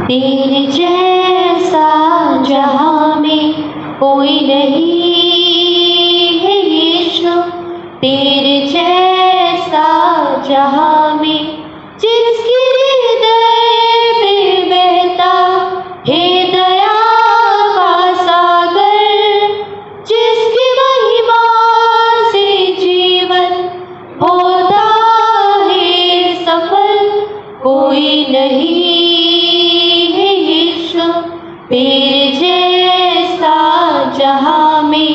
तेरे जैसा जहाँ में कोई नहीं है यीशु, तेरे जैसा जहाँ में जिसके हृदय में बहता है दया का सागर, जिसकी महिमा से जीवन होता है सफल, कोई नहीं है यीशु, तेरे जैसा जहाँ में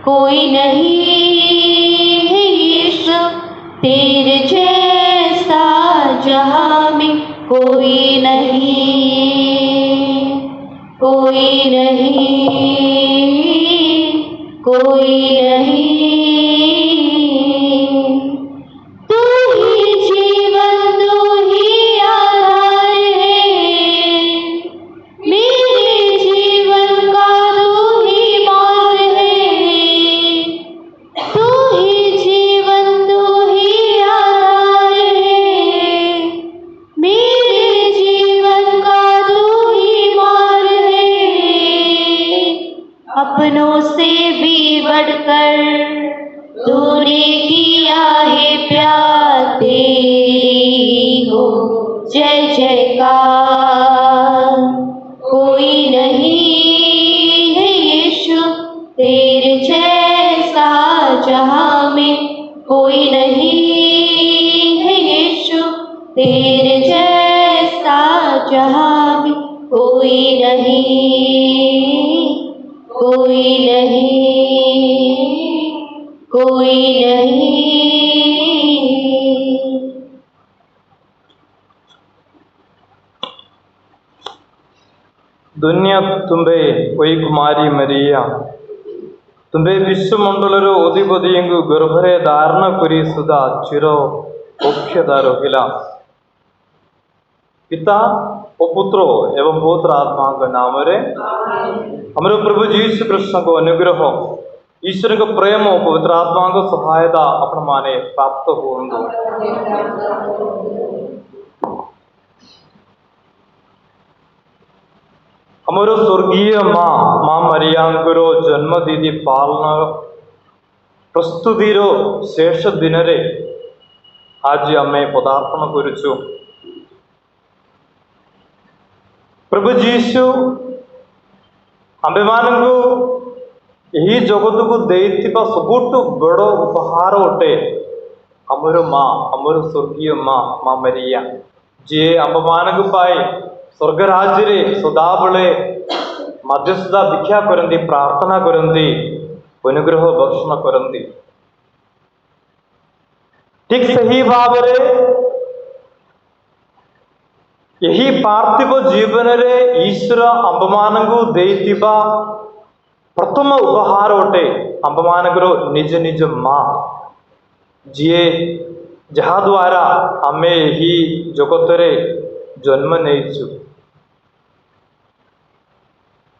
कोई नहीं है यीशु, तेरे जैसा जहाँ में कोई नहीं, कोई नहीं, कोई नहीं। तू ही जीवन, तू ही आधार है, मेरे जीवन का तू ही मार्ग है। तू ही जीवन, तू ही आधार है, मेरे जीवन का तू ही मार्ग है। अपनों से भी बढ़कर तूने किया है प्यार, तेरी हो जय जयकार। कोई नहीं है यीशु, तेरे जैसा जहाँ में कोई नहीं है यीशु, तेरे जैसा जहाँ में कोई नहीं, कोई नहीं, कोई नहीं। दुनिया तुम्बे ओई कुमारी मरिया तुम्बे विश्वमंडलर अधिपतियंगु गर्भरे धारण करी सुधा चिर मुख्यदा रहिला। पिता और पुत्रो एवं पवित्र आत्मा के नाम रे हमारे प्रभु यीशु कृष्ण को अनुग्रह, ईश्वर का प्रेम और पवित्र आत्मा को सहायता अपन माने प्राप्त होंगे। हमारो स्वर्गीय माँ मरियांगरो जन्म दीदी पालना प्रस्तुतिर शेष दिन रे आज आमे पदार्पण करुचु। प्रभु जीशु आंबे मानू यही जगत को देइथिबा सबुठु बड़ उपहार अटे हमर माँ, हमर स्वर्गीय माँ मरिया, जी आंबे मानक पाए स्वर्ग राज्य रे सदाबले मध्यस्थता भिक्षा करती, प्रार्थना करती, अनुग्रह भक्षण करती। ठीक सही भाव रे यही पार्थिव जीवन रे ईश्वर आंबमानकु देइथिबा प्रथम उपहार अटे आंबमानकर निज निज माँ, जी जहा द्वारा आमे यही जगत रे जन्म नेइछु।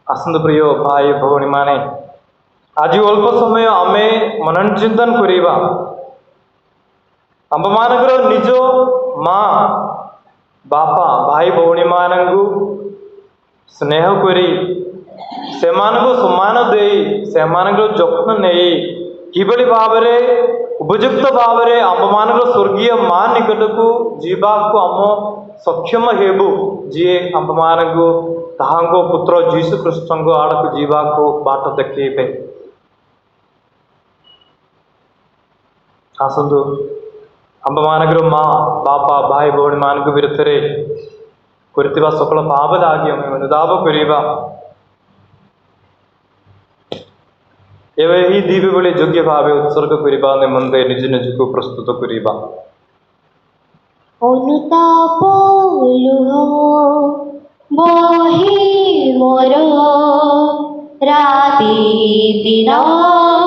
आसंत प्रिय भाई भौणी माने आज अल्प समय आमे मनन चिंतन करिबा आंबमानकर निज माँ बापा भाई भौणी मानंगु स्नेह करी सेमानंगु सम्मान देई सेमानंगु जत्न नेई किबली भावरे उपयुक्त भावरे आंबमानकर स्वर्गीय माँ निकटकु जीवाकु आम सक्षम हेबु, जी आंबमानंगु ताहांगो पुत्र जीसु कृष्णंगु आड़कु जीवाकु बाट देखिबे। आसंतु आंबमानकर माँ बापा भाई भौणी मानक विरुद्धरे करथिबा सकल पापदागी आमे अनुताप करिबा एवं ही दीप बड़े योग्य भावे उत्सर्ग करिबा निमंते निज निज को प्रस्तुत करिबा। अनुताप लुह बहे मोर राति दिन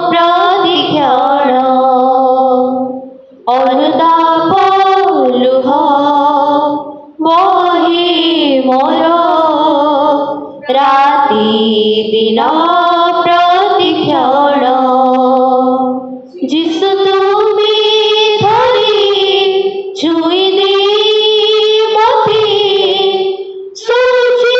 प्रतिक्षण, अनुताप लुह बहे मोर राति दिन प्रतिक्षण, जिसु तुम्हें धरी छुई दे मते सूची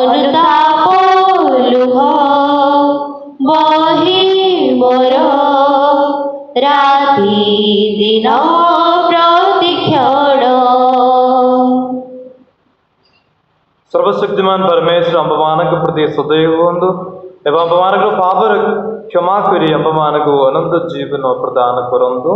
ଅନୁତାପ ଲୁହ ବହି ମୋର ରାତି ଦିନ ପ୍ରତିକ୍ଷଣ। सर्वशक्तिमान परमेश्वर अंबमान प्रति सदैव हुंदु एवं अंबमान पाप क्षमा करी अंबमान को अनंत जीवन प्रदान करंतु।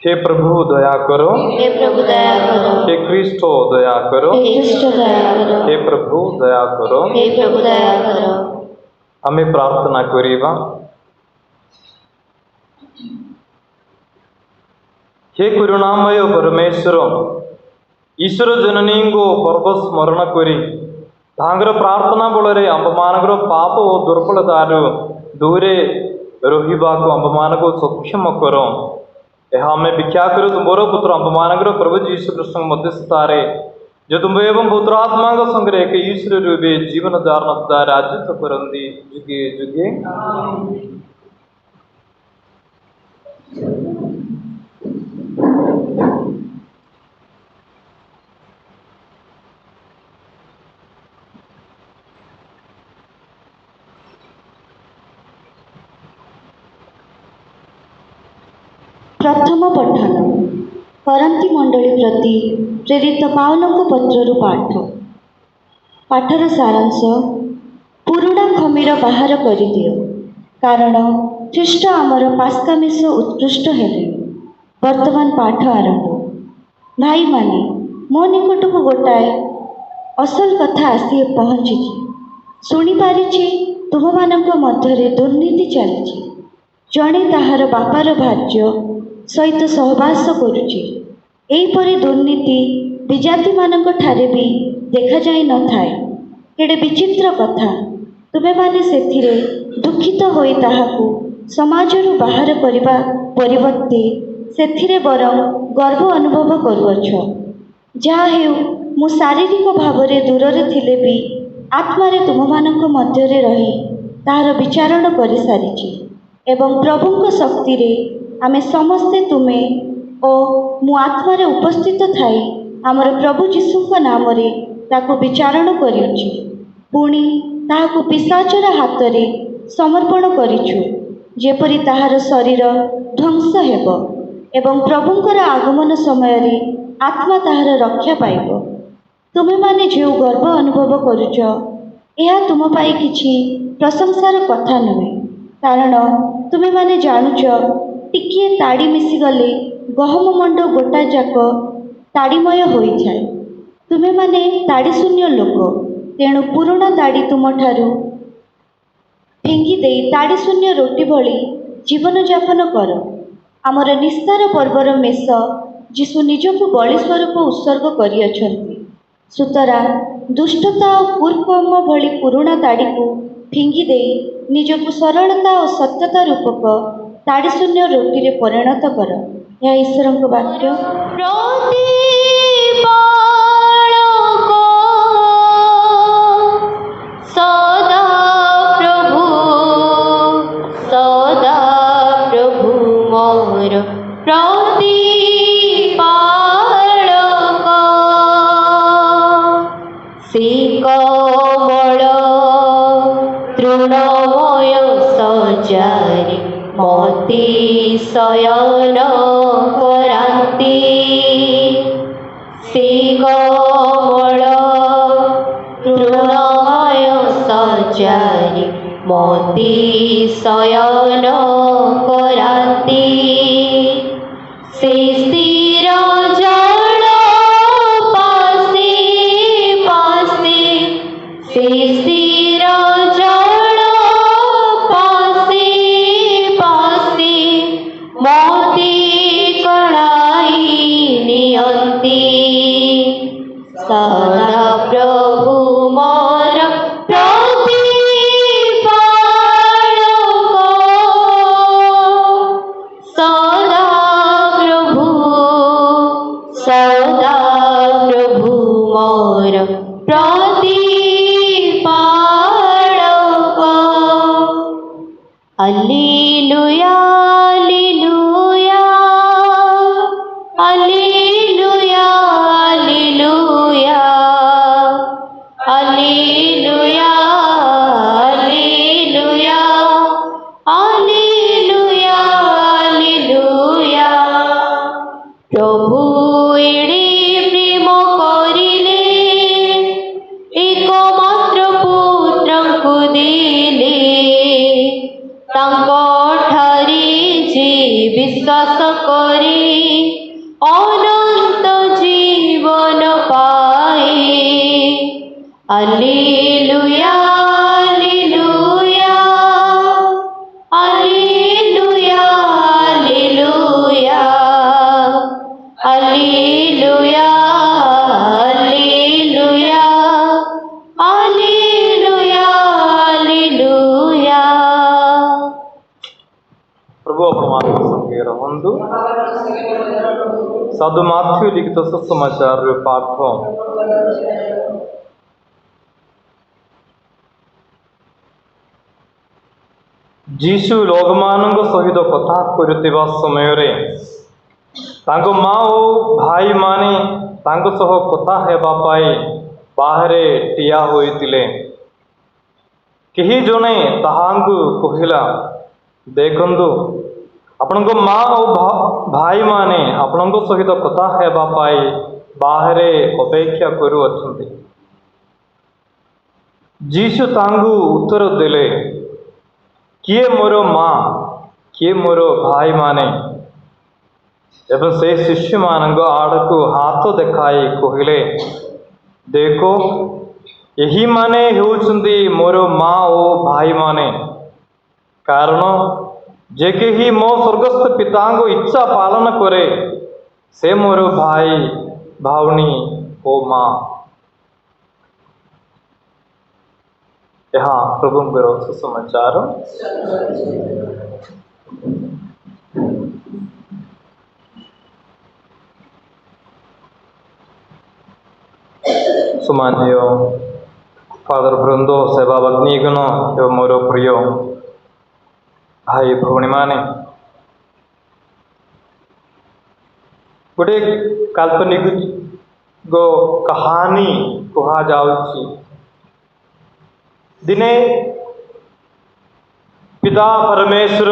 हे प्रभु दया करो, हे प्रभु दया करो, हे क्रिस्टो दया करो, हे ख्रीष्ट दया करो, हे प्रभु दया करो, हे प्रभु दया करो। हमें प्रार्थना करिबा। हे करुणामय परमेश्वर, ईश्वर जननी को पर्व स्मरण करी तांगर प्रार्थना बल अंबमान पाप और दुर्बलतारू दूरे रहा अंबमान को सक्षम कर। यह हमें भिक्षा करो तुम्हार पुत्र अंबमान प्रभु यीशु कृष्ण मध्यस्थतारे जो तुम एवं पुत्रात्मा संग्रह एक ईश्वर रूपे जीवन धारण राज्य करंदी जुगे जुगे। प्रथम पठन करंती मंडली प्रति प्रेरित पाउलଙ୍କ पत्रରୁ पाठ। पाठर सारांश पुरुणा खमीर बाहर करदियो कारण ख्रीष्ट आमर पास्कामेश उत्कृष्ट हेले। वर्तमान पाठ आरंभ। भाई माने मो निकट को गोटाए असल कथा आसी पहुँची। शुणी पारिछि तुम मानक मध्यरे दुर्नीति चली। जड़े ताहार बापार भार्य सहित सहवास करुछि। एहीपरि दुर्नीति विजाति मानक ठारे भी देखा जाई न थाए। केडे विचित्र कथा तुमे माने सेथिरे दुखित होई ताहाकु समाजरु बाहर करिबा परिवर्ते सेथिरे बरं गर्व अनुभव करुअछ। जहा हेउ मु शारीरिक भावरे दूରରେ थिले भी आत्मारे तुमମାନଙ୍କ ମଧ୍ୟରେ रही ताहार विचारण करि सारिछि एवं प्रभुଙ୍କ शक्तिरे आमे समस्ते तुमे ओ मु आत्मारे उपस्थित थाई आमर प्रभु जीशुଙ୍କ नामरे ताकु विचारण करिछु। पुणी ताहाकु पिशाचर हातरे समर्पण करिछु जेपरि ताहार शरीर ध्वंस हेब एवं प्रभुଙ୍କର आगमन समय रे आत्मा ताहार रक्षा पाइब। तुमे माने जो गर्व अनुभव करुछ यह तुम पाई किछि प्रशंसार कथा नुहे। कारण तुमे माने जानुछ टिकिए ताड़ी मिसी गले गहम मंड गोटा जाक ताड़ीमय होई जाए। तुमे माने ताड़ी शून्य लोक तेणु पुराणा ताड़ी तुम ठारू फेंगी दे ताड़ी शून्य रोटी भली जीवन यापन कर। आमर निस्तार पर्वर मेष जीशु निजको बलि स्वरूप उत्सर्ग करिअछन्ति। सुतरा दुष्टता और कुकर्म भली पुराणा ताड़ी को फिंगी दे निजको सरलता और सत्यता रूपक ताड़ी शून्य रोटी रे परिणत कर। यह ईश्वर वाक्य। सदा प्रभु मोर प्रतिपालक श्री कमल तृणमय सजारी मोती शयन करान्ति। श्री कमल तृणमय सजारी मोती शयन करान्ति। श्री स्थिर जल पासे पासे श्री स्थिर जल पासे पासे मोती कणाई नियन्ति। सदा प्रभु मोर सदा प्रभु मोर प्रतिपालक। Hallelujah hallelujah hallelujah hallelujah Alleluia, Alleluia, Alleluia, Alleluia, Alleluia, Alleluia, Alleluia, Alleluia. प्रभु अपमान संगे रहंदु। साधु माथ्यू लिखित सुसमाचार पाठ जीशु लोकमानंग सहित कथा करुवा समय तांको माँ और भाई माने तांको सह कथा हेबा पाई बाहरे ठिया होइतिले। केही जने ताहांकु कहिला, देखंतु आपनको माँ और भाई माने आपनको सहित कथा हेबा पाई बाहरे अपेक्षा करू अछंती। जीशु तांगु उत्तर देले, किए मोर माँ किए मोर भाई माने। एवं से शिष्य मान आड़कू हाथ देखाई कहले, देखो यही माने होउछंती मोर माँ और भाई माने। कारण जे केही मो स्वर्गस्थ पितांग इच्छा पालन करे से मोर भाई भावनी ओ माँ। यहाँ प्रभुंकर सुसमाचार। सुमान्य फादर वृंदो सेवा भग्नीगण एवं मोर प्रिय भाई भौणी माने, गोटे काल्पनिक गो कहानी कहा जाउछि। दिने पिता परमेश्वर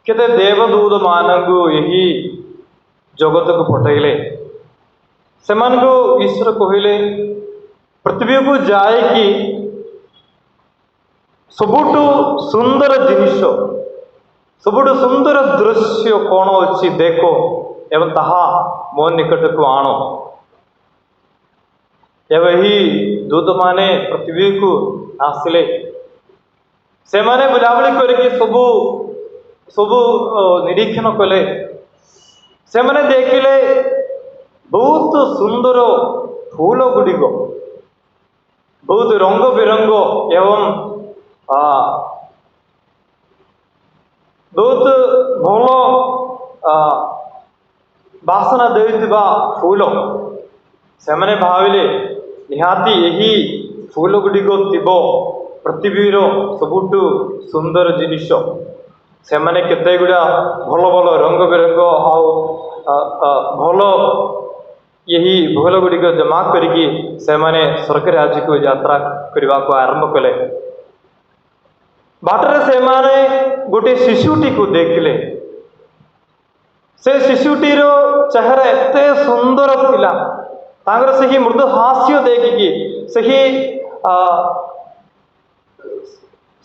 केते देवदूत मानंगु यही जगत को पठेले। सेमान को ईश्वर कहले पृथ्वी को जाए कि सबुठु सुंदर जिनिष सबुठु सुंदर दृश्य कौन अच्छी देखो एवं ताहा मो निकट को आण। एवं ही दूत माने पृथ्वी को आसिले। से माने बुलाबुली करके सबु सबु निरीक्षण कले। से माने देखिले बहुत सुंदर फूल गुड़िक बहुत रंग बिरंग एवं बहुत भल बासना देउथिबा फूल। से माने भाविले निहाती यही फूल गुड़िक थिबो पृथ्वीर सबुठु सुंदर जिनिष। से माने केते गुड़ा भल भल रंग बिरंग भल यही भूल गुड़िक जमा करिकी से माने स्वर्ग राज्य को यात्रा करने को आरंभ कले। बाटरे से माने गोटे शिशुटी को देखले। से शिशुटीर चेहरा एते सुंदर थिला। तांगर सही मृदु हास्य देखिकी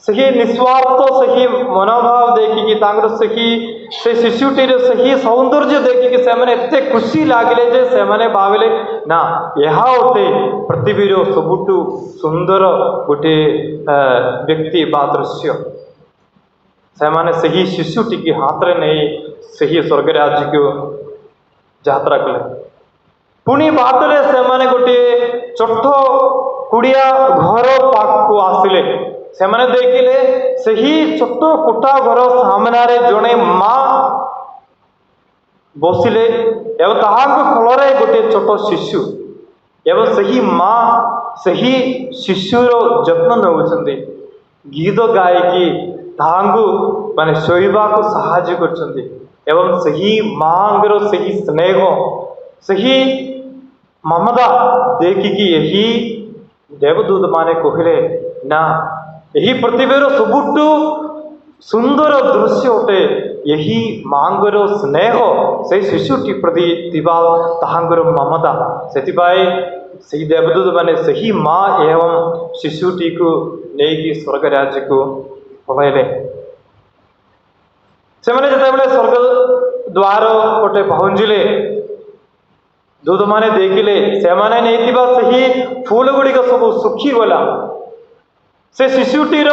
सही निस्वार्थ सही मनोभाव देखिकी तांगर सही से शिशुटीर सही सौंदर्य देखिकी से माने एते खुशी लागले जे से माने भाविले ना यह ओटे पृथ्वीर सबुठु सुंदर गोटे व्यक्ति बा दृश्य। से माने सही शिशुटी की हाथ रे नहीं सही स्वर्ग राज्य को यात्रा कले। पुणी बाटरे से माने गोटे छोट कुड़िया घर पाख को आसिले। से माने देखिले सही छोट कोठा घर सामने जड़े माँ बसिले एवं ताहांक कोलरे गोटे छोट शिशु एवं सही माँ सही शिशुर जत्न नउछंती। गीत गायकी ताहांकु माने शोइबा को सहाय्य करछंती एवं सही माँगर सही स्नेह सही ममता देखिकी यही देवदूत माने कहले ना यही पृथ्वीर सबुठु सुंदर दृश्य अटे यही माँगर स्नेह से शिशुटी प्रति थिबा ताहांगर ममता। सेतिबाई सही देवदूत माने सही माँ एवं शिशुटी को नेकी स्वर्ग राज्य को पलैले। से माने जेतेबेले स्वर्ग द्वार पटे पहुँचिले दूत माने देखिले से माने नेतिबा सही फूल गुड़िक सब सुखी गला से शिशुटीर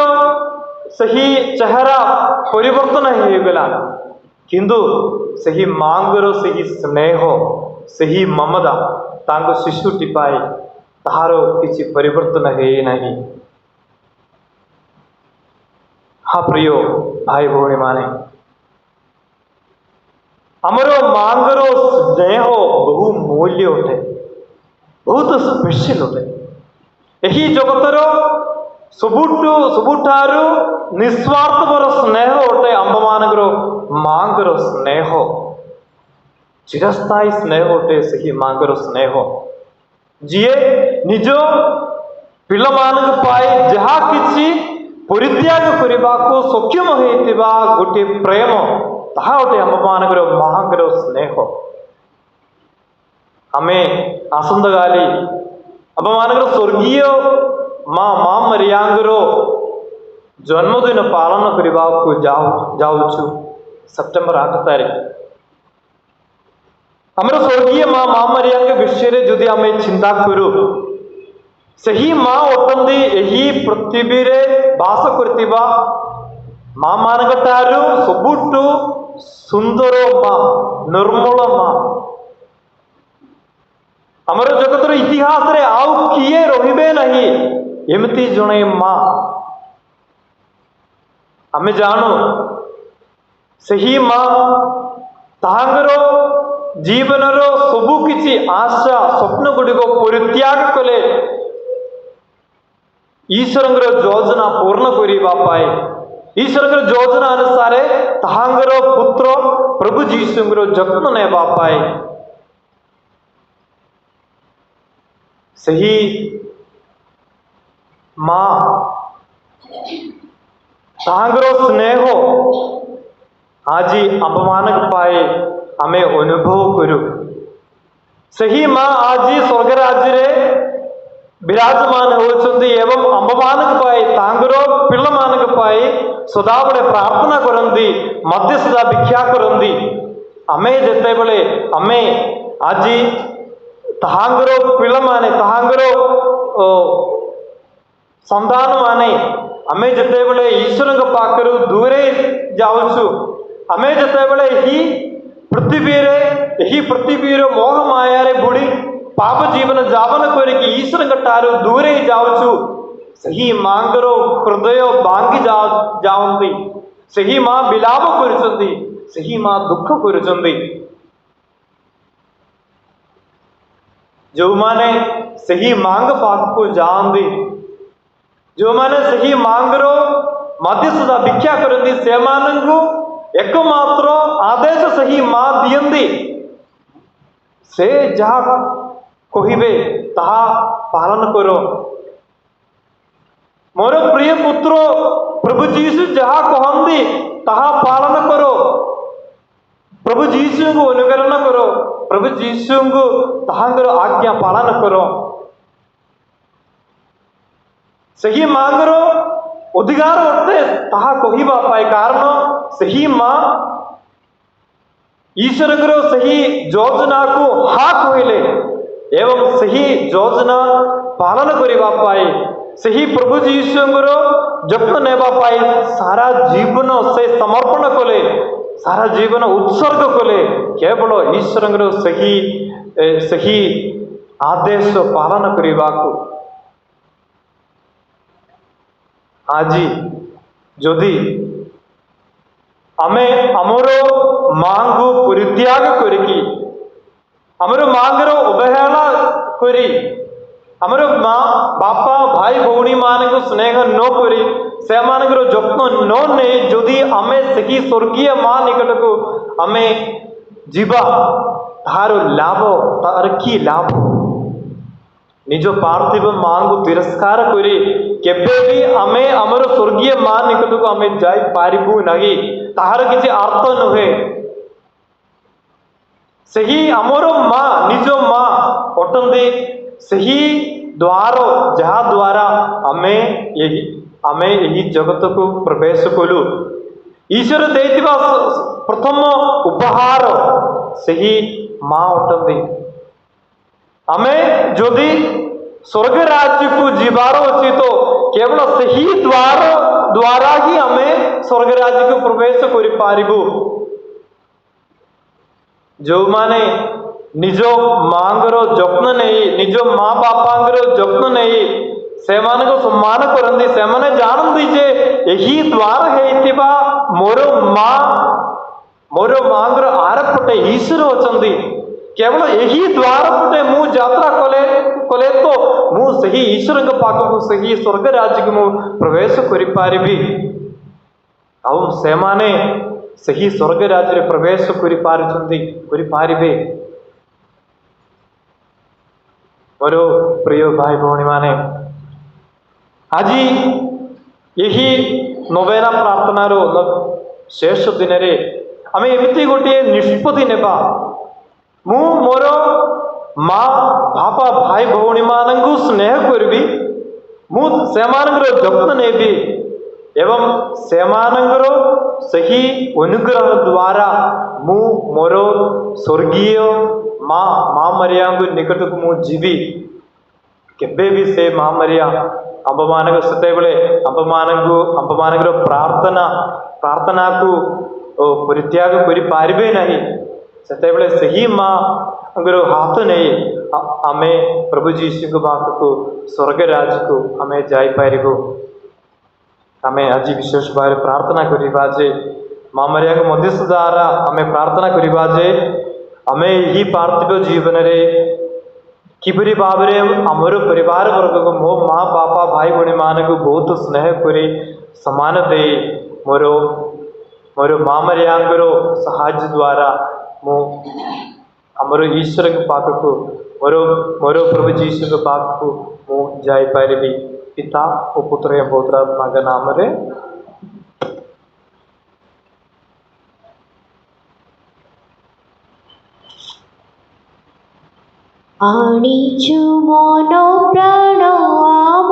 सही चेहरा परिवर्तन हो गला किंतु सही मांगर सही स्नेह सही ममता तांको शिशुटी पाए तार किसी परिवर्तन है नहीं। हाँ प्रिय भाई भौणी माने आमर मांगर स्नेह बहु मूल्य अटे बहुत स्पेशल अटे यही जगतर सबुठारु निस्वार्थपर स्नेह अटे आंब मानकर मांगर स्नेह चिरस्थायी स्नेह अटे सही मांगर स्नेह जी निज पिला मानक पाए जहा किसी परित्याग करने को सक्षम होता गोटे प्रेम ताहा गोटे आम मानकर मांगर स्नेह आमे आसंत काली आम मानकर स्वर्गीय माँ माँ मरियांगर जन्मदिन पालन करने को जाऊँ सेप्टेम्बर 8 तारीख आमर स्वर्गीय माँ माँ मरियांग विषय जदि आम चिंता करूँ सही माँ अटंती यही पृथ्वी रे बास करथिबा माँ मानक ठारू सबुठु सुंदर माँ निर्मल माँ आमर जगतर इतिहास रे आउ किए रहिबे नहीं एमती जणे माँ आमे जानू सही माँ ताहांगर जीवनर सबु किछि आशा स्वप्न गुड़िक परित्याग कले ईश्वर योजना पूर्ण करने ईश्वर योजना अनुसार ताहांगर पुत्र प्रभु जीशुंगर जत्न नेबा पाए सही माँ ताहांगर स्नेह आज अपमानक पाए आमे अनुभव करू सही माँ आज स्वर्ग राज्य रे विराजमान होती एवं अंबमानक पाए तांगर पिला मानक पाए सदा बड़े प्रार्थना करती मध्यस्थता भिक्षा करती आमे जिते बड़े आमे आज ताहांगर पिला माने ताहांगर संतान माने आमे जिते बड़े ईश्वर पाखर दूरे जाऊँ आमे जिते बड़े ही पृथ्वी मोह माया रे बुड़ी पाप जीवन जावन करके ईश्वर ठारू दूरे जाऊँ सही मांगर हृदय भांगी जाऊँगी सही माँ विलाप कर सही माँ दुख कर जो माने सही मांग पाक को जानती जो माने सही मांगर मध्यस्थता भिक्षा करती से मानू एकमात्र आदेश सही माँ दियंती से जहाँ कहिबे ताहा पालन करो मोर प्रिय पुत्र प्रभु जीशु जहाँ कहती ताहा पालन करो प्रभु जीशु को अनुकरण करो प्रभु जीशु को ताहांगर आज्ञा पालन करो सही मांगर अधिकार अटे ताहा कहिबा पाए कारण सही माँ ईश्वर सही योजना को हाँ कहले एवं सही योजना पालन करने पाए सही प्रभु जीशुंगर जत्न नेबा पाए सारा जीवन से समर्पण कले सारा जीवन उत्सर्ग कले केवल ईश्वर सही सही आदेश पालन करने को आज जदि आमे आमर माँ को परित्याग करके आमर मांगर अवहेला करी आमर माँ बापा भाई भौणी मान को स्नेह न करी से मानकर जत्न न नहीं जदि आमे सही स्वर्गीय माँ निकट को आमे जीवा तार लाभ तार की लाभ निज पार्थिव माँ को तिरस्कार करी केबे भी आमे आमर स्वर्गीय माँ निकट को आमे जाई पारिबु नहीं तार किसी अर्थ नुहे सही आमर माँ निज माँ अटंती सही द्वार जहा द्वारा आमे यही जगत को प्रवेश कलु ईश्वर देइतिबा प्रथम उपहार सही माँ अटंती आमे जदि स्वर्ग राज्य को जीवार अच्छी तो केवल सही द्वारा ही आमे स्वर्ग राज्य को प्रवेश कर पारिबु। जो माने निज मांगर जत्न नहीं, निज माँ बापांगर जत्न नहीं, से माने को सम्मान करंदी, से माने जानंदी जे यही द्वार हेतिबा मोर मांगर आर पटे ईश्वर अछंदी। केवल यही द्वार पटे मु यात्रा कले तो मु सही ईश्वर के पाख को सही स्वर्ग राज्य को मु प्रवेश करि पारिबी। आउ से माने सही स्वर्ग राज्य रे प्रवेश करि पारिबे। मोर प्रिय भाई भौणी माने, आज यही नवेना प्रार्थना शेष दिन में आम एमती गोटे निष्पत्ति नेबा, मु मोर माँ बापा भाई भौणी मानू स्नेह करी, मु सेमानंकर जत्न नेबी एवं सेमानंकर सही अनुग्रह द्वारा मु मोर स्वर्गीय माँ मरिया निकट को मु जीवी। केबे भी से माँ मरिया आंब मान से आंब मान प्रार्थना को परित्याग कर पारिबे नहीं। सेतेबेले सही माँ हाथ नहीं आमे प्रभु जीशु के पाख को स्वर्ग राज्य को आमे जाई पारिबो। आमे आज विशेष भाव प्रार्थना करिबा जे माँ मरिया को मध्यस्थ द्वारा आमे प्रार्थना करिबा जे आमे ही पार्थिव जीवन रे किपरि भाव रे आमर परिवार वर्ग को मो माँ बापा भाई भौणी मान को बहुत स्नेह करी सम्मान दे मोर माँ मरियांगर साहाय्य द्वारा मु आमर ईश्वर के पाख को मोर प्रभु जीशु के पाख को मु जाई पारिबी। पिता और पुत्र एवं पवित्र आत्मा के नाम रे आनिछु मनो प्राण आम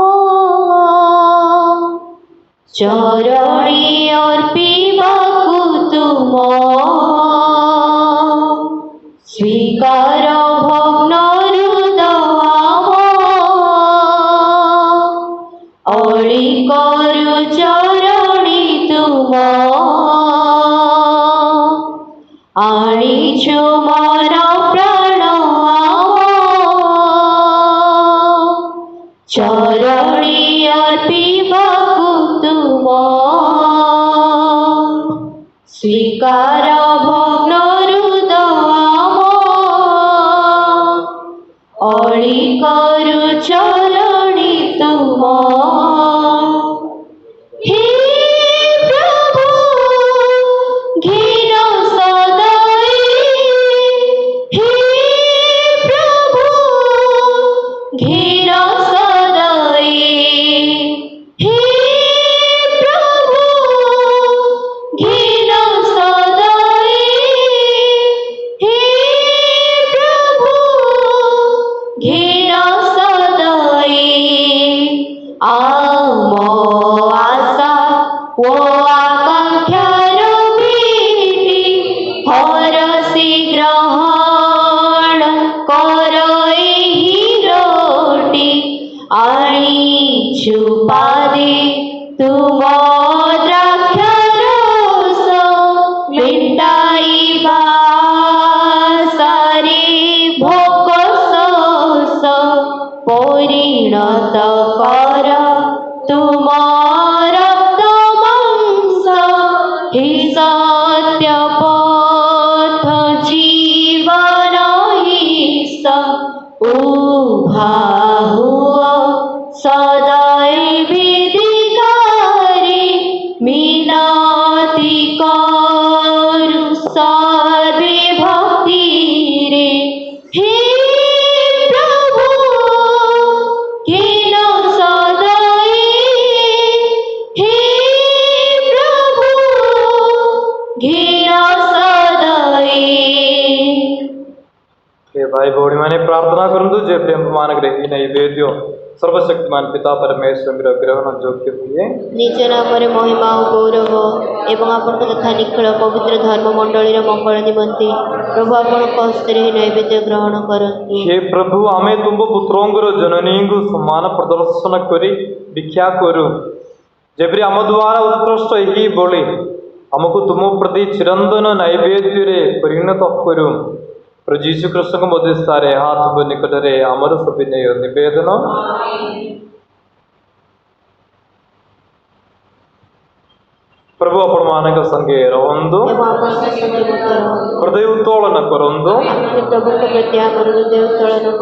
चरणी अर्पिबाकु तुम स्वीकार भग्न हृदय अळी करु चरणी तुम आनिछु मनो प्राण चरणी अर्पिबाकु तुम स्वीकार भग्न हृदय अळी करु चरणी तुम। हे प्रभु घिन सदाई, हे प्रभु घिन सदाई, हे प्रभु घिन सदाई, हे प्रभु घिन सदाई। आम आशा ओ आकांक्षार भीति हरसि ग्रहण कर एहि रोटी आनिछु पादे तुम द्राक्षारस मेटाइबा सारे भोक शोष परिणत कर तुम रक्त मांस हि सत्य पथ जीवन हिस उभा हुआ सदैव विधिकारी मिनति करु सर्वे भक्ति रे। हे प्रभु घिन सदाई, हे प्रभु घिन सदाई। भाई भौणी माने प्रार्थना करंतु जे प्रेम मान ग्रही नैवेद्य सर्वशक्तिमान पिता परमेश्वर ग्रहण योग्य हुए। निज नाम महिमा और गौरव एवं आपण तथा निखिल पवित्र धर्म मंडली मंगल निमंते प्रभु आपण हस्ते नैवेद्य ग्रहण करंतु। हे प्रभु आमे तुम पुत्रों जननी को सम्मान प्रदर्शन करी भिक्षा करू जेपरी आम द्वारा उत्कृष्ट यही बोली आमको तुम प्रति चिरंतन नैवेद्य परिणत करू। प्रभु यीशु कृष्ण को मध्यस्थारे हाथ निकटरे आमर सविनय निवेदन। प्रभु आपण मानक संगे रहंदु हृदय उत्तोलन करंदु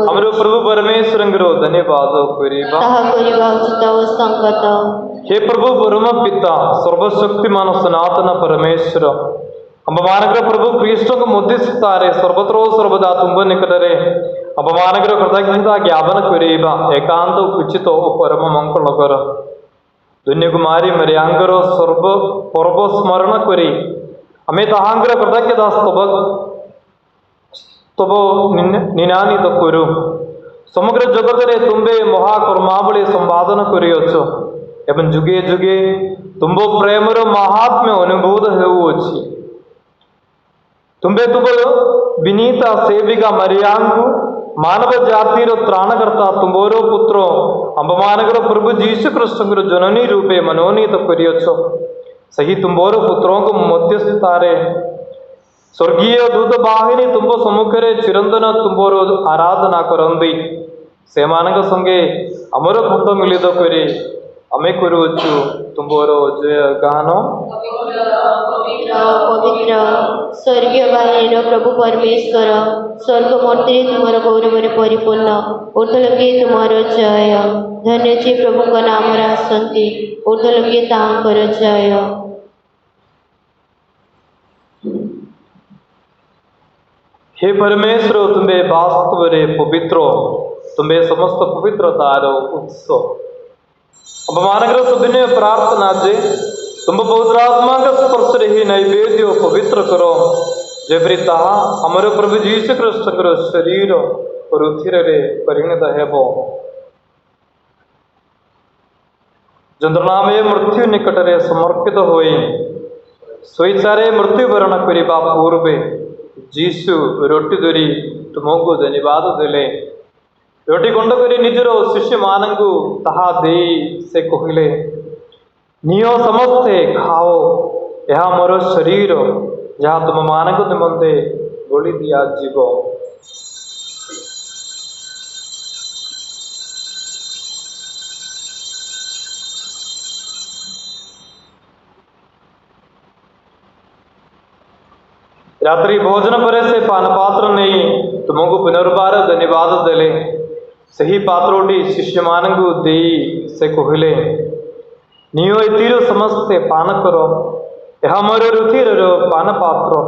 हमरो प्रभु परमेश्वर धन्यवाद संगत। हे प्रभु परम पिता सर्वशक्तिमान सनातन परमेश्वर अम्बमानगर प्रभु क्रिस्त मध्यस्थारे सर्वत्रो सर्वदा तुम निकटरे अम्बमानगर कृतज्ञता ज्ञापन करेबा एकांत उचित परम मंगलकर दुनिया कुमारी मरियांगर सर्व पर्व स्मरण करी हमें तहांगर कृतज्ञता स्तव निनानित करू। समग्र जगत रे तुम्बे महाकर्मावली संपादन करियछ एवं जुगे जुगे तुम्बो प्रेमर महात्म्य अनुभूत हेउछि। तुम्बे तुम विनीता सेविका मरियांगु मानव जातिर त्राणकर्ता तुम्बोरो पुत्रो अम्बमानगर प्रभु यीशु कृष्ण जननी रूपे मनोनीत करियछ। सही तुम्बोरो पुत्रों को मध्यस्थारे स्वर्गीय दूत बाहिनी तुम्बो सम्मुखरे चिरंतन तुम्बोरो आराधना करंदी सेमानक संगे अमर खंड मिलित करी अमे करुछु तुम्बोरो जय गान। पवित्र स्वर्गीय बाहिनी प्रभु परमेश्वर स्वर्ग मूर्ति तुमर गौरव परिपूर्ण ऊर्ध्वलोके तुमर जय। धन्य जे प्रभु का नाम आसती ऊर्ध्वलोके तांकर जय। हे परमेश्वर तुम्बे वास्तव रे पवित्र तुम्बे समस्त पवित्रतार उत्स अम्बमानगर सविनय प्रार्थना जे तुम पवित्रात्मा का स्पर्श ही नैवेद्य पवित्र करो जेपरी ताहा हमर प्रभु यीशु कृष्ण शरीर और उथिर रे परिणत हेबो। जंत्रणामय मृत्यु निकट रे समर्पित होई स्वेच्छारे मृत्यु वरण करिबा पूर्वे यीशु रोटी धरी तुमको धन्यवाद देले रोटी गुंड करी निजर शिष्य मानंगु ताहा देई से कहिले नियो समस्ते खाओ यह मोर शरीर जहाँ तुम मानक निमंते बोली दिया जीव। रात्रि भोजन परे से पान पात्र नहीं तुमको पुनर्बार धन्यवाद देले सही पात्रोटी शिष्य मानंगु देई से कहिले नियो इतिर समस्ते पान करो यह मोर रुधिर पान पात्र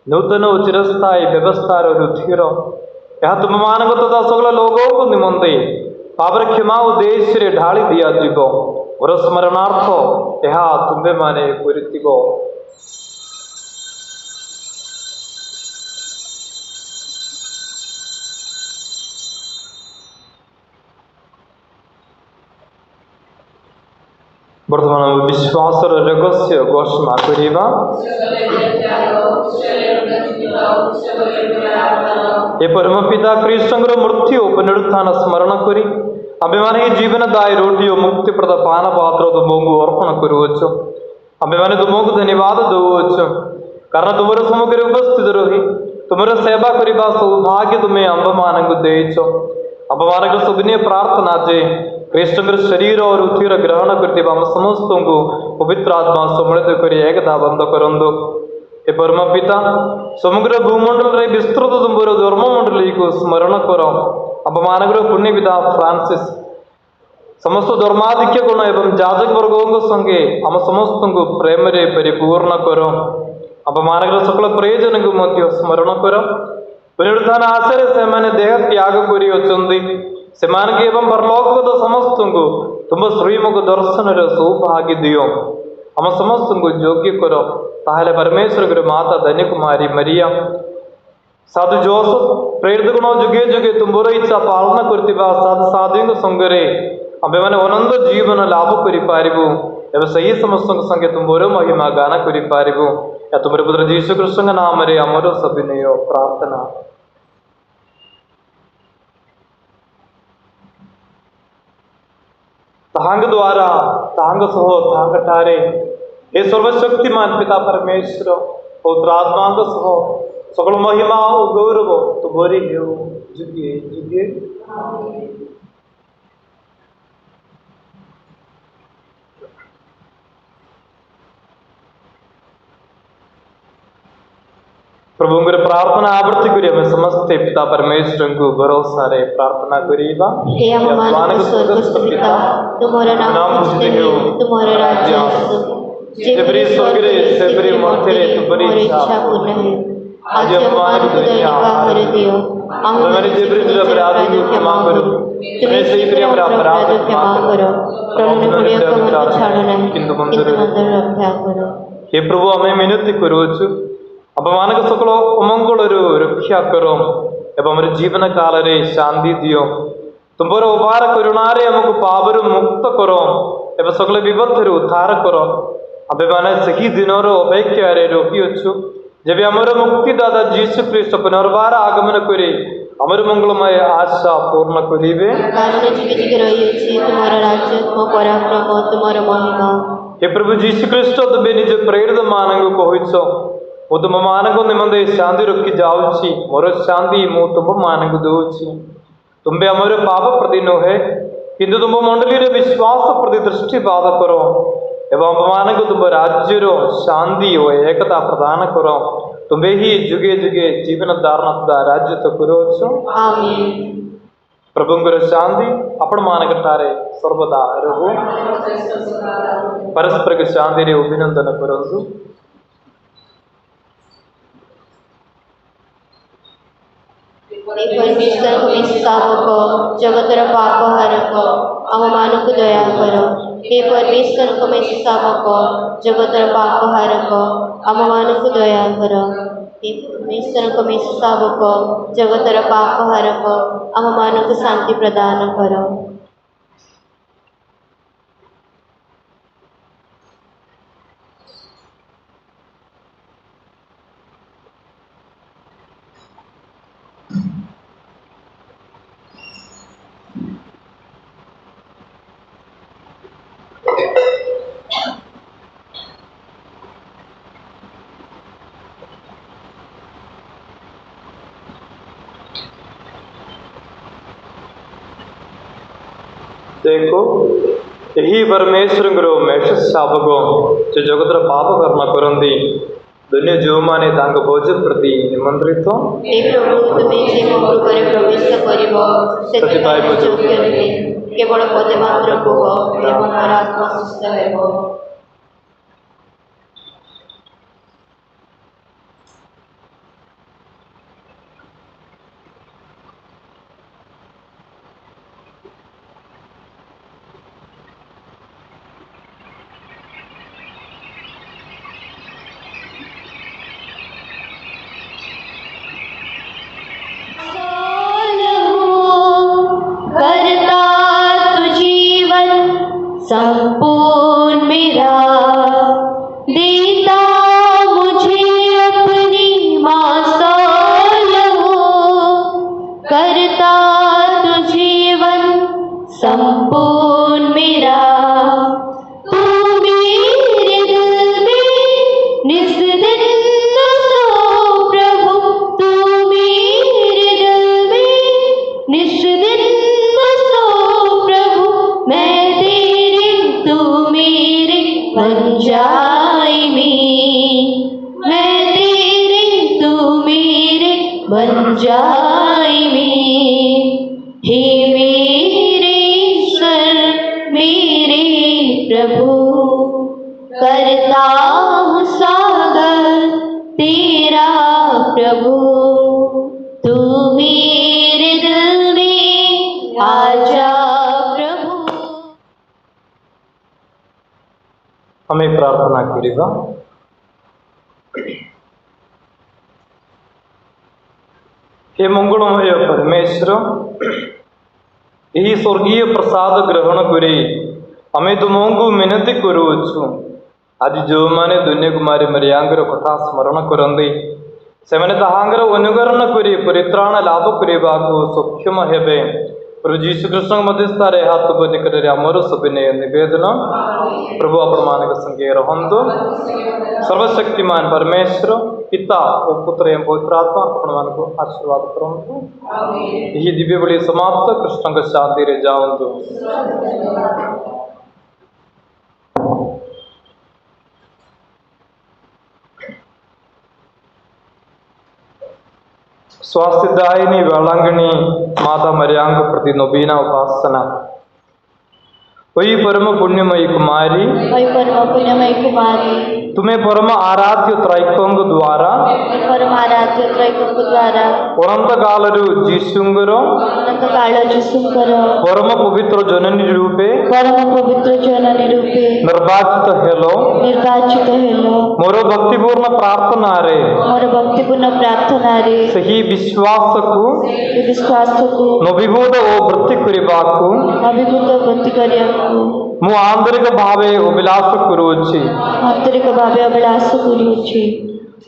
नूतन चिरस्थायी व्यवस्थार रुधिर यह तुम मानक तथा सकल लोगों को निमंते पापर क्षमा उद्देश्य रे ढाली दिया जीव और स्मरणार्थ यह तुम्बे माने पूरितिब। वर्तमान विश्वास रहस्य घोषणा करिबा। हे परम पिता कृष्णर मृत्यु पुनरुत्थान स्मरण करी अभिमान जीवन दाय रोटी मुक्ति प्रद पान पात्र तुमको अर्पण करुवछु अभिमान तुमको धन्यवाद दउछु कारण तुमर सम्मुखरे उपस्थित रही तुमर सेवा करिबा सौभाग्य तुम्हें अम्बमानंगु देइछो। अम्बमानक सविनय प्रार्थना जे कृष्ण शरीर और उथिर ग्रहण करते हम समस्त को पवित्र आत्मा सम्मिलित करी एकता बंद करंदु। हे परम पिता समग्र भूमंडल रे विस्तृत तुम्बर धर्म मंडली को स्मरण करो अम्बमानगर पुण्य पिता फ्रांसिस समस्त धर्माधिक्य गुण एवं जाजक वर्गों संगे हम समस्त को प्रेम रे परिपूर्ण करो अम्बमानगर सकल प्रयोजन को मध्य स्मरण करो पुनरुत्थान आशय से मैंने देह त्याग करी अछंदी सेमान के एवं परलोक समस्त को तुम श्रीमुख दर्शन सौभाग्य दियो हम समस्त को योग्य करो ताहले परमेश्वर गुरु माता धन्य कुमारी मरिया साधु जोसफ प्रेरित गुण जुगे जुगे तुम्हारा इच्छा पालना करते साधु साधु संगरे आमे मैंने अनंत जीवन लाभ करिपारिबु एवं सही समस्त संगे तुम्हारा महिमा गान करिपारिबु या तुम्हारे पुत्र यीशु कृष्ण नाम रे अमर सविनय प्रार्थना। तांग द्वारा तांग सहो तांग ठारे हे सर्वशक्तिमान पिता परमेश्वर पवित्र आत्मा सहो सकल महिमा और गौरव तुम्हारे हो जुगे जुगे। प्रभु मेरे प्रार्थना आवृत्ति करिए हमें समस्त पिता परमेश्वर को भरोसा रे प्रार्थना करीबा हे हमारे स्वर्गस्थ पिता तुम्हारा नाम पूजित हो तुम्हारा राज्य आसो जेपरी स्वर्ग रे सेपरी मर्त्य रे तुम्हारी इच्छा पूर्ण है आज हमारे दुनिया आहार दियो हमारे जेपरी जो अपराधी को क्षमा करो तुम्हें सही प्रिय हमारा अपराध क्षमा करो प्रभु ने पुण्य को मत छाड़ो नहीं किंतु मंदिर रक्षा करो। हे प्रभु हमें मिनती करो अपमानक सकल अमंगल रक्षा करो एवं हमारे जीवन काल रे शांति दियो तुम्हारा उपार करुणारे हमको पावर मुक्त करो एवं सकल विपद उद्धार करो अबे मैंने सही दिनों अपेक्षा रे रोकी अच्छु जब हमारे मुक्तिदाता यीशु ख्रीष्ट पुनर्बार आगमन करे अमर मंगलमय आशा पूर्ण करिबे तुम्हारा राज्य पराक्रम तुम्हारा महिमा। हे प्रभु यीशु ख्रीष्ट तुम्हें निज प्रेरित मानंग कहिछो वो तुम मानक निम्न शांति रखी जाऊँगी मोर शांति मु तुम मानक दूची तुम्बे अमर पाप प्रति नो है किंतु तुम मंडली रे विश्वास प्रति दृष्टिपात करो एवं मानक तुम राज्य रो शांति हो एकता प्रदान करो तुम्हें ही जुगे जुगे जीवन धारण राज्य तो करो प्रभु शांति अपन मानक ठारे सर्वदा रहो परस्पर शांति रे अभिनंदन करो। परमेश्वर हमें सावको जगतर पाप हारको आम मानक दया करो। हे परमेश्वर हमें सावको जगतर पाप हारको आम मानक दया करो। हे परमेश्वर हमें सावको जगतर पाप हारको आम मानक शांति प्रदान करो। देखो यही परमेश्वर मेष शापको जो जगत पाप कर्म करती दुनिया जो माने भोज प्रति निमंत्रित केवल पदे मात्र कह आत्मा सुस्थ हो। संपूर्ण मेरा देता मुझे अपनी मासूल करता तू जीवन संपूर्ण मेरा तू मेरे दिल में निस दिन सो प्रभु तू मेरे दिल में निस दिन सो प्रभु मैं बन जाए मैं तेरे तू मेरे बन जाए हे मेरे सर मेरे प्रभु करता हूँ सागर तेरा प्रभु तू मेरे दिल में आजा प्रभु। हमें प्रार्थना करिबा। हे मंगलमय परमेश्वर, यही स्वर्गीय प्रसाद ग्रहण करे आमे तुमको मिनती करुछु। आज जो माने दुनिया कुमारी मरियांगर कथा स्मरण करंदे सेमने ताहांगर अनुकरण करी परित्राण लाभ करिबाको सक्षम हेबे। प्रभु यीशु कृष्ण मध्यस्थारे हाथ को निकटरे अमर सविनय निवेदन। प्रभु आपण मानक संगे रहंतु। सर्वशक्तिमान परमेश्वर पिता और पुत्र एवं पवित्र आत्मा आपण मानको आशीर्वाद करंतु। यही दिव्य बलि समाप्त कृष्ण का शांति रे जावंतु। स्वास्थ्यदायिनी वेलांगनी माता मरियांग प्रति नवीना उपासना। वही परम पुण्यमयी कुमारी, वही परम पुण्यमयी कुमारी, तुम्हें परम आराध्य त्रैकंग द्वारा परम आराध्य त्रैकंग द्वारा अनंत कालरु जीशुंगर अनंत काल जीशुंकर परम पवित्र जननी रूपे निर्वाचित हेलो मोर भक्तिपूर्ण प्रार्थना रे सही विश्वास को नविबोध ओ वृत्ति करिबाकू मु आंतरिक भावे अभिलाष करुछि।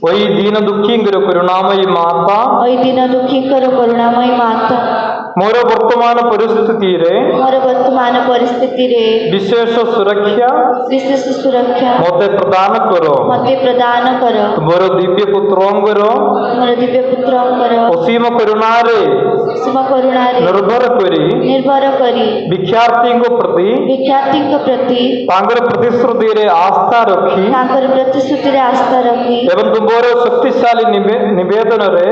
वही दीन दुखींगर करुणामयी माता, मोर वर्तमान परिस्थिति रे विशेष सुरक्षा मते प्रदान करो। मोर दिव्य पुत्रंगर असीम करुणा रे निर्भर करी विख्याति को प्रति तांगर प्रतिश्रुति रे आस्था रखी एवं तुमर शक्तिशाली निवेदन रे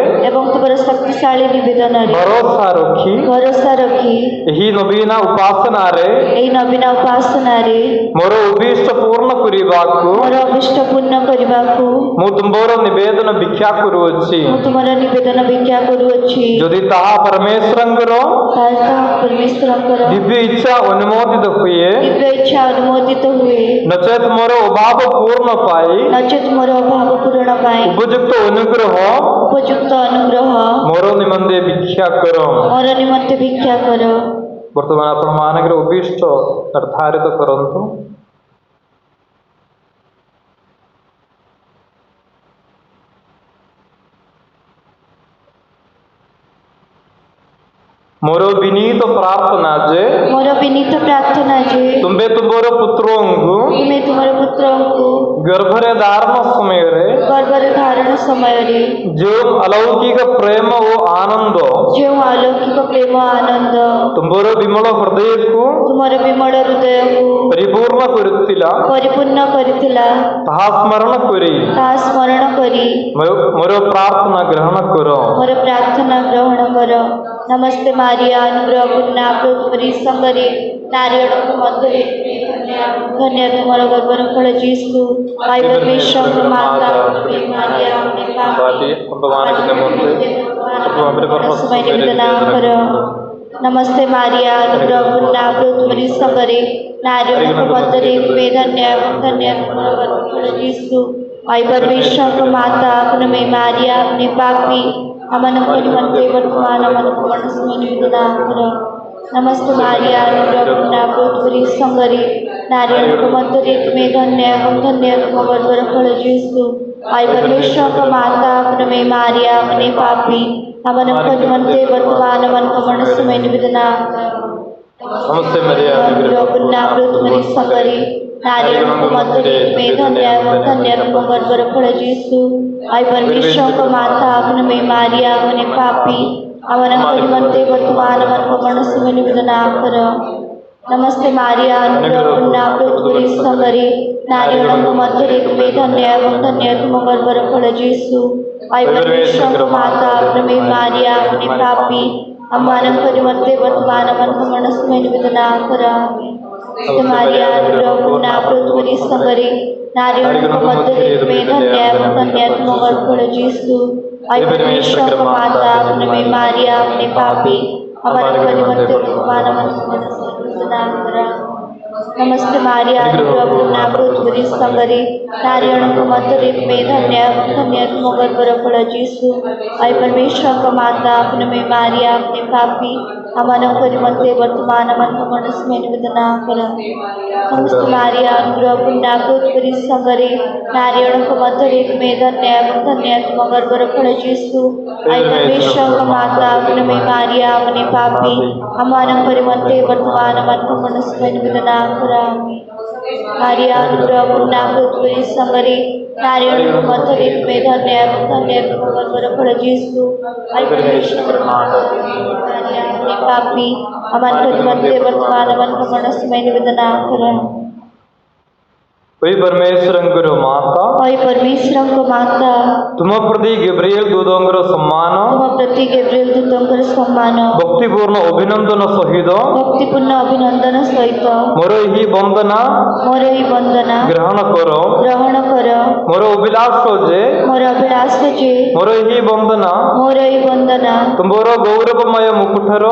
भरोसा रखी यही नवीना उपासना रे मोर उद्दिष्ट पूर्ण करिबाकू मु तुमर निवेदन भिक्षा करूछि। यदि ताहा परमेश्वरंकर दिव्य इच्छा अनुमोदित हुए नचेत मोर अभाव पूर्ण पाई उपयुक्त अनुग्रह मोर निमंते भिक्षा करो। वर्तमान आपण मानकर उद्दिष्ट निर्धारित करंतु। मोर विनीत प्रार्थना जे तुम्बे तुमर पुत्रोंगु गर्भरे धारण समय रे जो अलौकिक प्रेम ओ आनंद तुमर विमल हृदय को परिपूर्ण करितिला ताहा स्मरण करी मोर प्रार्थना ग्रहण करो। नमस्ते मारिया अनुग्रह पूर्ण तुम्हारी संगरे नारियों को मध्य धन्य तुम्हारा गर्भर फल जीसु भाई परमेश्वर माता मारिया नमस्ते मारिया अनुग्रह पूर्ण तुम्हारी संगरे नारियों को मध्य धन्य तुम्हारा गर्भर फल जीसु भाई परमेश्वर माता में मारिया अपने पापी अमन निमंते वर्तमान अमन निवेदना करो। नमस्ते मारिया अनुग्रह संगरी नारियों को मध्य में धन्य गर्भर फल जीसु आई परमेश्वर माता में मारिया अपने पापी अमन निमंते वर्तमान अमन निवेदना। नमस्ते मारिया अनुग्रह संगरी नारियों को मध्य में धन्य गर्भर फल जीसु आई परमेश्वर माता में मारिया अपने पापी अमन निमंते वर्तमान अमन निवेदना करो। नमस्ते मारिया अनुग्रह संगरी नारियों को मध्य में धन्य गर्भर फल जीसु आई परमेश्वर माता में मारिया अपने पापी अमन निमंते वर्तमान अमन निवेदना करो। मारिया अनुग्रह संगरी नारियों को मध्य में धन्य गर्भर फल जीसु आई परमेश्वर माता में मारिया अपने पापी अमन निमंते वर्तमान अमन निवेदना करो। नमस्ते मारिया प्रभुना पुत्री संगरी नारियणक मध्य में धन्य धन्य तुम गर्भर फल जीसु आई परमेश्वर का माता अपने में मारिया अपने पापी हमारा मध्य वर्तमान मन में निवेदना कर नमस्ते मारिया प्रभुना पुत्री संगरी नारियणक मध्य में धन्य धन्य तुम गर्भर फल जीसु आई परमेश्वर का माता अपने में मारिया अपने पापी हमारा मध्य वर्तमान मन में निवेदना मारिया प्रभुना पुत्री संगरी नारियण मध्य में धन्य धन्य तुम फल जीसु आई परमेश्वर मारिया अपने पापी हमारे मध्य वर्तमान मन में निवेदना कर वही परमेश्वर माता ओय परमेश्वर को माता तुम प्रति गब्रिएल दूतंकर सम्मान तुम प्रति गब्रिएल दूतंकर सम्मान भक्तिपूर्ण अभिनंदन सहित भक्तिपूर्ण अभिनंदन सहित मोर ही वंदना ग्रहण कर मोर अभिलाष जे मोर ही वंदना तुमर गौरवमय मुकुटर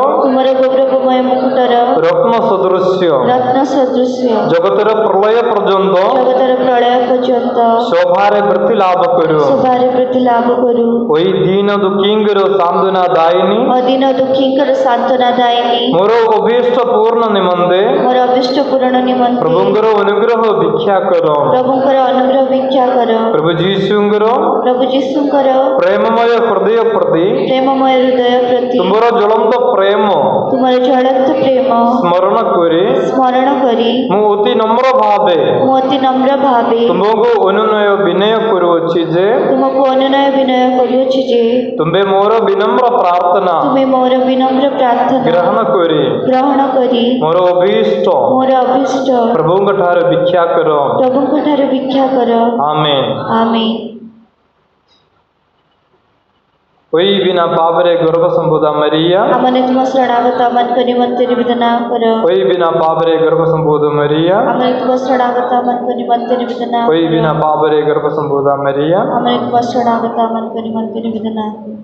रत्न सदृश्य जगतर प्रलय पर्यंत शोभारे वृत्ति लाभ करू वही दीन दुखींगर सांत्वना दायिनी मोर अभीष्ट पूर्ण निमंदे प्रभुंकर अनुग्रह भिक्षा कर प्रभु जीशुंकर प्रेममय हृदय प्रति तुमर ज्वलंत प्रेम स्मरण करी मु अति नम्र भावे तुमको अनुनय विनय करुछि जे तुम्बे मोर विनम्र प्रार्थना ग्रहण करी मोर अभीष्ट प्रभुंक ठारे भिक्षा कर आमेन कोई बिना पापरे गर्भ संबोधा मरिया हमने तुम शरणागत मन को निमंत्रण निवेदना करो कोई बिना पापरे गर्भ संबोधा मरिया हमने तुम शरणागत मन को निमंत्रण निवेदना कोई बिना पापरे गर्भ संबोधा मरिया हमने तुम शरणागत मन को निमंत्रण निवेदना करो